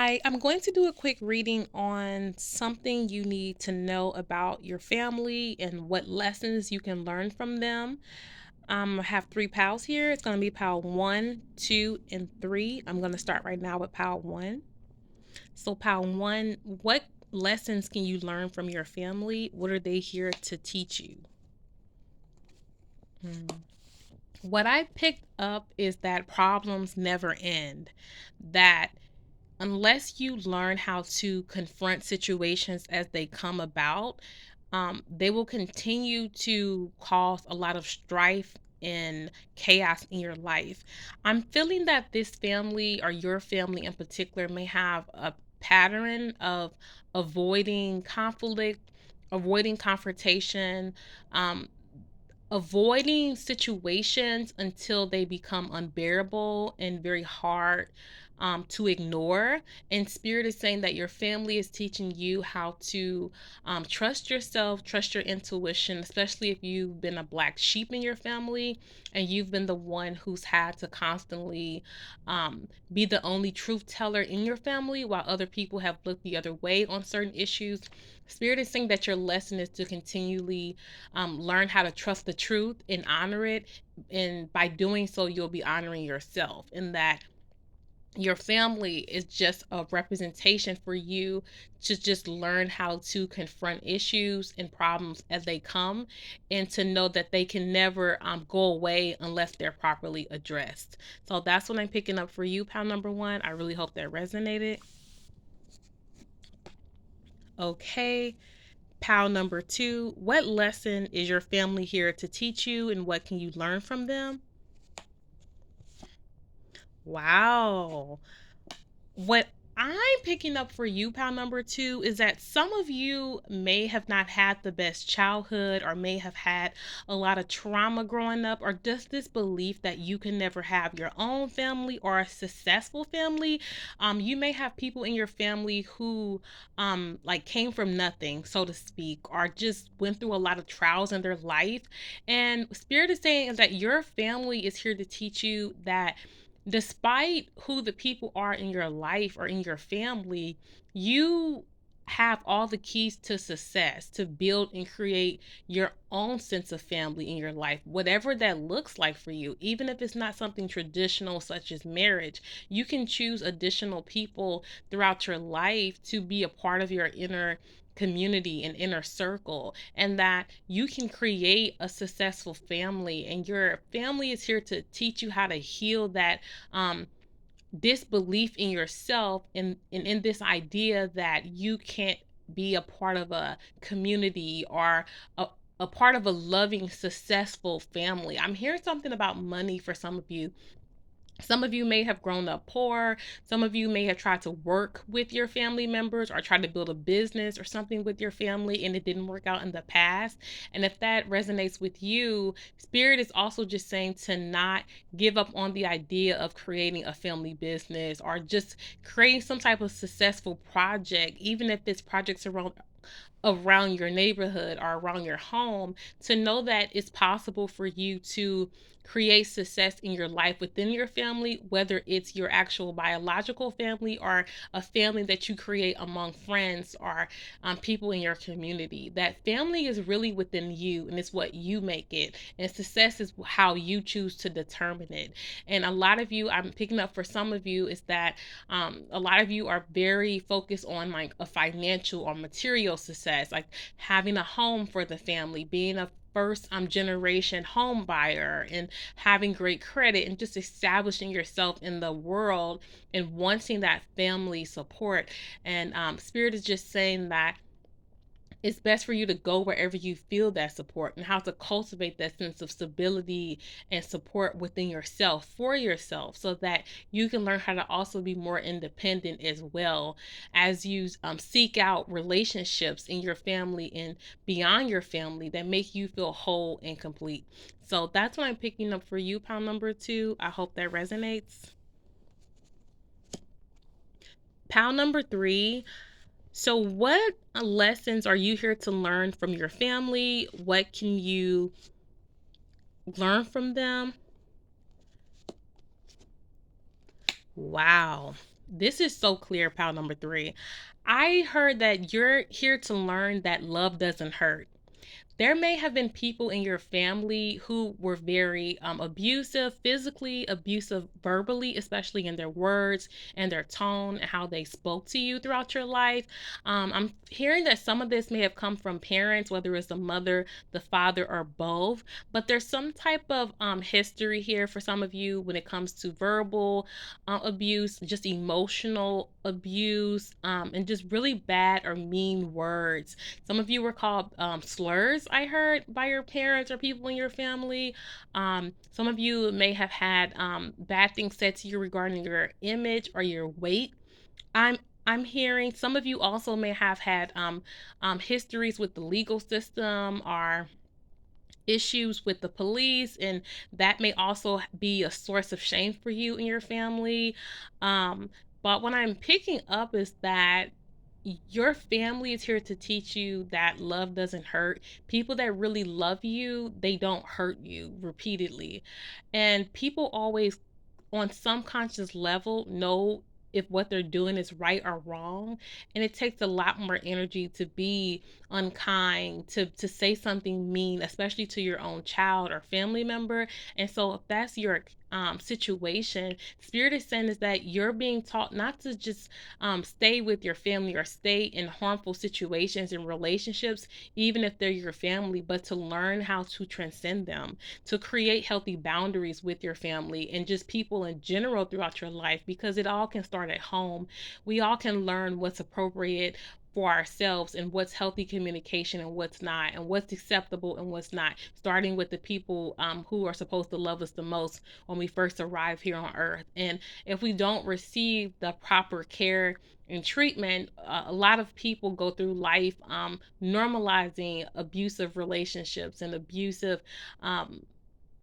Hi, I'm going to do a quick reading on something you need to know about your family and what lessons you can learn from them. I have three pals here. It's going to be pal one, two, and three. I'm going to start right now with pal one. So, pal one, what lessons can you learn from your family? What are they here to teach you? Hmm. What I picked up is that problems never end, that unless you learn how to confront situations as they come about, they will continue to cause a lot of strife and chaos in your life. I'm feeling that this family or your family in particular may have a pattern of avoiding conflict, avoiding confrontation, um, avoiding situations until they become unbearable and very hard to ignore. And Spirit is saying that your family is teaching you how to trust yourself, trust your intuition, especially if you've been a black sheep in your family and you've been the one who's had to constantly be the only truth teller in your family while other people have looked the other way on certain issues. Spirit is saying that your lesson is to continually learn how to trust the truth and honor it. And by doing so, you'll be honoring yourself. And that your family is just a representation for you to just learn how to confront issues and problems as they come, and to know that they can never go away unless they're properly addressed. So that's what I'm picking up for you, pal number one. I really hope that resonated. Okay. Pal number two, what lesson is your family here to teach you and what can you learn from them? Wow. What I'm picking up for you, pal number two, is that some of you may have not had the best childhood or may have had a lot of trauma growing up, or just this belief that you can never have your own family or a successful family. You may have people in your family who like came from nothing, so to speak, or just went through a lot of trials in their life. And Spirit is saying is that your family is here to teach you that despite who the people are in your life or in your family, you have all the keys to success to build and create your own sense of family in your life, whatever that looks like for you. Even if it's not something traditional, such as marriage, you can choose additional people throughout your life to be a part of your inner community and inner circle, and that you can create a successful family, and your family is here to teach you how to heal that um disbelief in yourself, and in this idea that you can't be a part of a community or a part of a loving successful family. I'm hearing something about money for some of you. Some of you may have grown up poor. Some of you may have tried to work with your family members or try to build a business or something with your family and it didn't work out in the past. And if that resonates with you, Spirit is also just saying to not give up on the idea of creating a family business or just creating some type of successful project, even if it's projects around your neighborhood or around your home, to know that it's possible for you to create success in your life within your family, whether it's your actual biological family or a family that you create among friends or people in your community. That family is really within you and it's what you make it, and success is how you choose to determine it. And a lot of you, I'm picking up for some of you, is that a lot of you are very focused on like a financial or material success, like having a home for the family, being a first generation home buyer, and having great credit and just establishing yourself in the world and wanting that family support. And Spirit is just saying that it's best for you to go wherever you feel that support, and how to cultivate that sense of stability and support within yourself for yourself, so that you can learn how to also be more independent as well as you seek out relationships in your family and beyond your family that make you feel whole and complete. So that's what I'm picking up for you, pound number two. I hope that resonates. Pound number three. So, what lessons are you here to learn from your family? What can you learn from them? Wow. This is so clear, pal number three. I heard that you're here to learn that love doesn't hurt. There may have been people in your family who were very abusive, physically abusive, verbally, especially in their words and their tone and how they spoke to you throughout your life. I'm hearing that some of this may have come from parents, whether it's the mother, the father, or both. But there's some type of history here for some of you when it comes to verbal abuse, just emotional abuse, and just really bad or mean words. Some of you were called slurs, I heard, by your parents or people in your family. Some of you may have had bad things said to you regarding your image or your weight. I'm I'm hearing some of you also may have had histories with the legal system or issues with the police, and that may also be a source of shame for you and your family. um, but what I'm picking up is that your family is here to teach you that love doesn't hurt. People that really love you, they don't hurt you repeatedly. And people always, on some conscious level, know if what they're doing is right or wrong. And it takes a lot more energy to be unkind, to say something mean, especially to your own child or family member. And so if that's your situation, spirit is saying is that you're being taught not to just stay with your family or stay in harmful situations and relationships, even if they're your family, but to learn how to transcend them, to create healthy boundaries with your family and just people in general throughout your life, because it all can start at home. We all can learn what's appropriate for ourselves and what's healthy communication and what's not, and what's acceptable and what's not, starting with the people who are supposed to love us the most when we first arrive here on earth. And if we don't receive the proper care and treatment, a lot of people go through life normalizing abusive relationships and abusive um,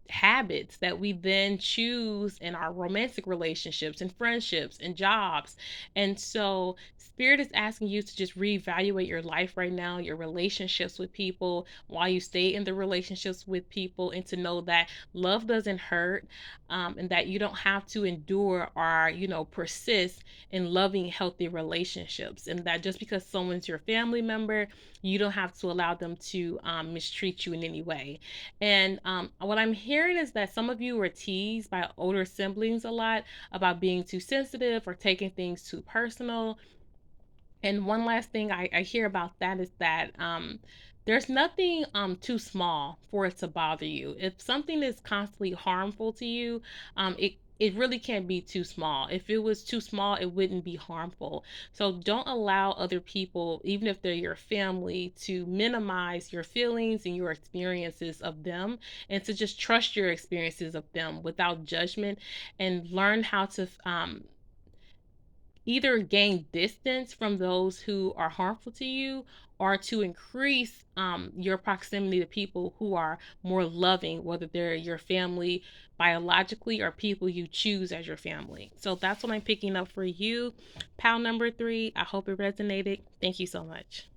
habits that we then choose in our romantic relationships and friendships and jobs. And so, Spirit is asking you to just reevaluate your life right now, your relationships with people, while you stay in the relationships with people, and to know that love doesn't hurt, and that you don't have to endure or, persist in loving, healthy relationships. And that just because someone's your family member, you don't have to allow them to mistreat you in any way. And what I'm hearing is that some of you were teased by older siblings a lot about being too sensitive or taking things too personal. And one last thing I hear about that is that there's nothing too small for it to bother you. If something is constantly harmful to you, it really can't be too small. If it was too small, it wouldn't be harmful. So don't allow other people, even if they're your family, to minimize your feelings and your experiences of them, and to just trust your experiences of them without judgment, and learn how to either gain distance from those who are harmful to you, or to increase your proximity to people who are more loving, whether they're your family biologically or people you choose as your family. So that's what I'm picking up for you, pal number three. I hope it resonated. Thank you so much.